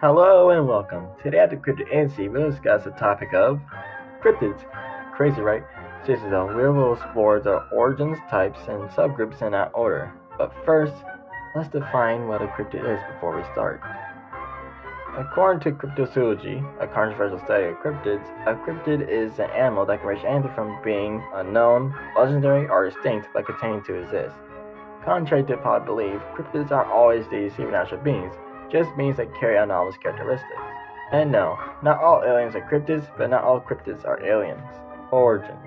Hello and welcome. Today at the Cryptid ANC, we'll discuss the topic of cryptids. Crazy, right? This is a we will explore the origins, types, and subgroups in that order. But first, let's define what a cryptid is before we start. According to cryptozoology, a controversial study of cryptids, a cryptid is an animal that can range anything from being unknown, legendary, or extinct but continuing to exist. Contrary to popular belief, cryptids are always these supernatural beings, just beings that carry anomalous characteristics. And no, not all aliens are cryptids, but not all cryptids are aliens. Origins.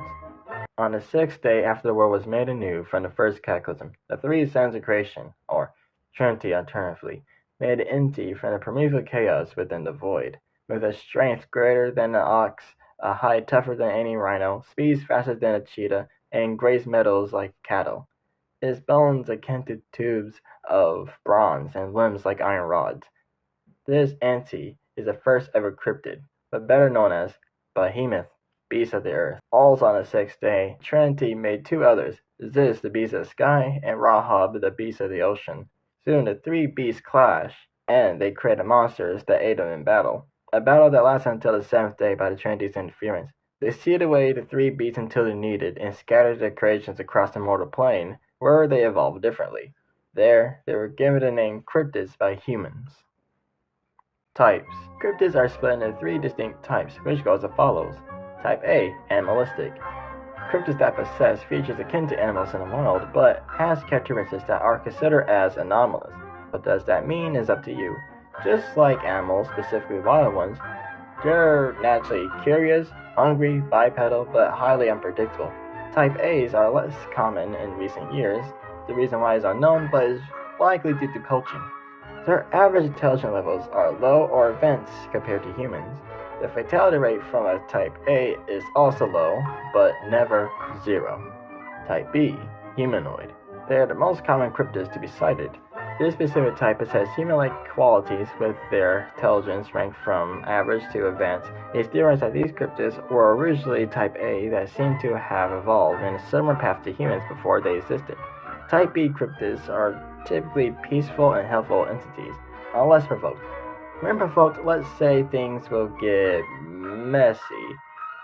On the sixth day after the world was made anew from the first cataclysm, the three sons of creation, or Trinity alternatively, made an entity from the primeval chaos within the void, with a strength greater than an ox, a height tougher than any rhino, speeds faster than a cheetah, and grazed metals like cattle. Its bones akin to tubes of bronze and limbs like iron rods. This entity is the first ever cryptid, but better known as Behemoth, beast of the earth. Also on the sixth day, Trinity made two others, Ziz, the beast of the sky, and Rahab, the beast of the ocean. Soon the three beasts clash, and they created monsters that aid them in battle. A battle that lasted until the seventh day by the Trinity's interference. They sealed away the three beasts until they're needed and scattered their creations across the mortal plane, where they evolved differently. There, they were given the name cryptids by humans. Types. Cryptids are split into three distinct types, which goes as follows. Type A, animalistic. Cryptids that possess features akin to animals in the wild, but has characteristics that are considered as anomalous. What does that mean is up to you. Just like animals, specifically wild ones, they're naturally curious, hungry, bipedal, but highly unpredictable. Type A's are less common in recent years. The reason why is unknown, but is likely due to poaching. Their average intelligence levels are low or advanced compared to humans. The fatality rate from a Type A is also low, but never zero. Type B, humanoid. They are the most common cryptids to be sighted. This specific type possesses human-like qualities with their intelligence ranked from average to advanced. It is theorized that these cryptids were originally Type A that seem to have evolved in a similar path to humans before they existed. Type B cryptids are typically peaceful and helpful entities, unless provoked. When provoked, let's say things will get messy.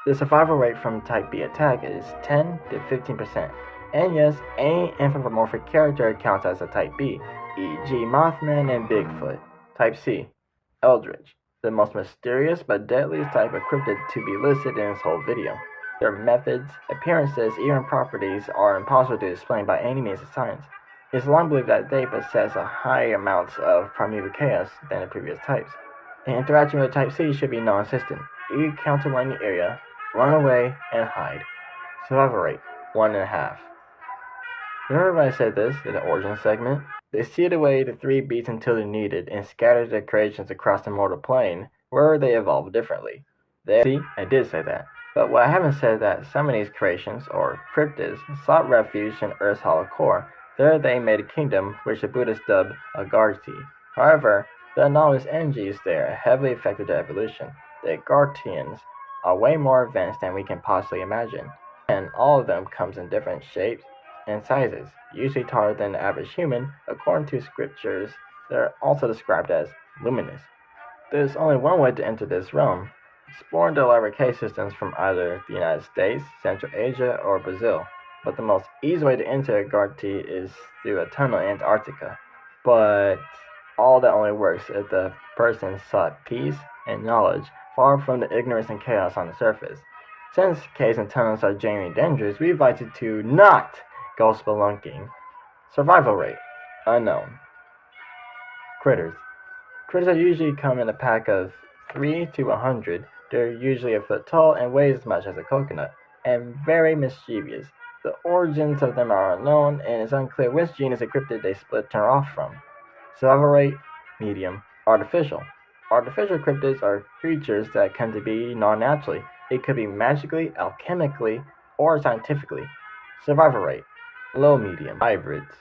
The survival rate from Type B attack is 10 to 15%. And yes, any anthropomorphic character counts as a Type B, e.g. Mothman and Bigfoot. Type C, Eldritch, the most mysterious but deadliest type of cryptid to be listed in this whole video. Their methods, appearances, even properties are impossible to explain by any means of science. It is long believed that they possess a higher amount of primeval chaos than the previous types. An interaction with Type C should be non-existent. You encounter one in the area, run away, and hide. Survival rate, 1.5. Remember when I said this in the origin segment? They sealed away the three beasts until they're needed and scattered their creations across the mortal plane, where they evolved differently. See, I did say that. But what I haven't said is that some of these creations, or cryptids, sought refuge in Earth's hollow core. There they made a kingdom, which the Buddhists dubbed Agartha. However, the anomalous energies there heavily affected their evolution. The Agarthians are way more advanced than we can possibly imagine, and all of them comes in different shapes and sizes, usually taller than the average human. According to scriptures, they're also described as luminous. There's only one way to enter this realm, exploring the elaborate cave systems from either the United States, Central Asia, or Brazil. But the most easy way to enter Agartha is through a tunnel in Antarctica. But all that only works if the person sought peace and knowledge, far from the ignorance and chaos on the surface. Since caves and tunnels are genuinely dangerous, we invite you to not go spelunking. Survival rate, unknown. Critters. Critters usually come in a pack of 3 to 100. They're usually a foot tall and weigh as much as a coconut, and very mischievous. The origins of them are unknown, and it's unclear which genus of cryptid they split turn off from. Survival rate, medium. Artificial. Artificial cryptids are creatures that come to be non-naturally. It could be magically, alchemically, or scientifically. Survival rate, low-medium. Hybrids.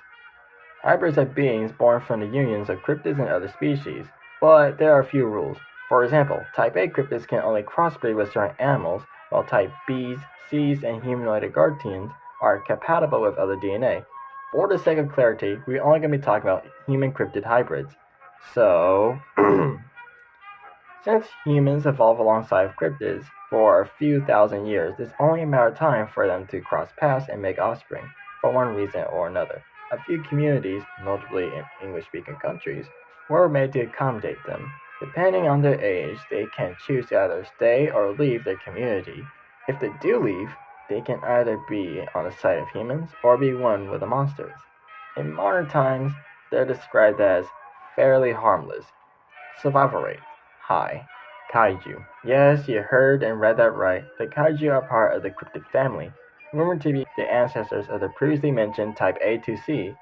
Hybrids are beings born from the unions of cryptids and other species, but there are a few rules. For example, Type A cryptids can only crossbreed with certain animals, while Type B's, C's, and humanoid Agarthians are compatible with other DNA. For the sake of clarity, we're only going to be talking about human cryptid hybrids. So, Since humans evolved alongside cryptids for a few thousand years, it's only a matter of time for them to cross paths and make offspring, for one reason or another. A few communities, notably in English-speaking countries, were made to accommodate them. Depending on their age, they can choose to either stay or leave their community. If they do leave, they can either be on the side of humans or be one with the monsters. In modern times, they're described as fairly harmless. Survival rate high. Kaiju. Yes, you heard and read that right. The kaiju are part of the cryptid family, rumored to be the ancestors of the previously mentioned type A to C.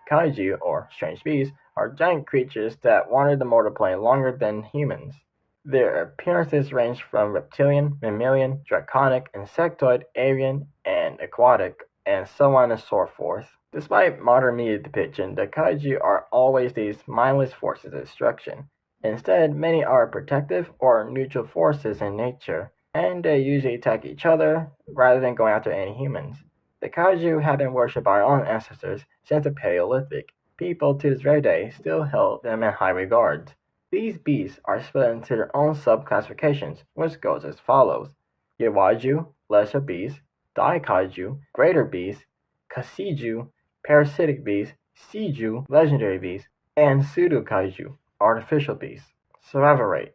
Kaiju, or strange beasts, are giant creatures that wander the mortal plane longer than humans. Their appearances range from reptilian, mammalian, draconic, insectoid, avian, and aquatic, and so on and so forth. Despite modern media depiction, the kaiju are always these mindless forces of destruction. Instead, many are protective or neutral forces in nature, and they usually attack each other rather than going after any humans. The kaiju have been worshipped by our own ancestors since the Paleolithic. People to this very day still held them in high regard. These beasts are split into their own sub-classifications, which goes as follows: Yawaiju, lesser beasts; Daikaiju, greater beasts; Kasiju, parasitic beasts; Seiju, legendary beasts; and Pseudo-kaiju, artificial beasts. Survival rate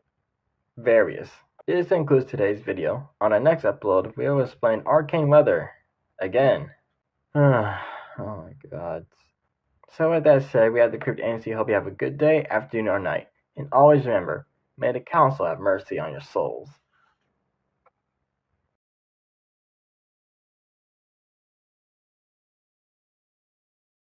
various. This concludes today's video. On the next upload, we will explain arcane weather again. Oh my god. So with that said, we have the Cryptid Agency. Hope you have a good day, afternoon, or night. And always remember, may the Council have mercy on your souls.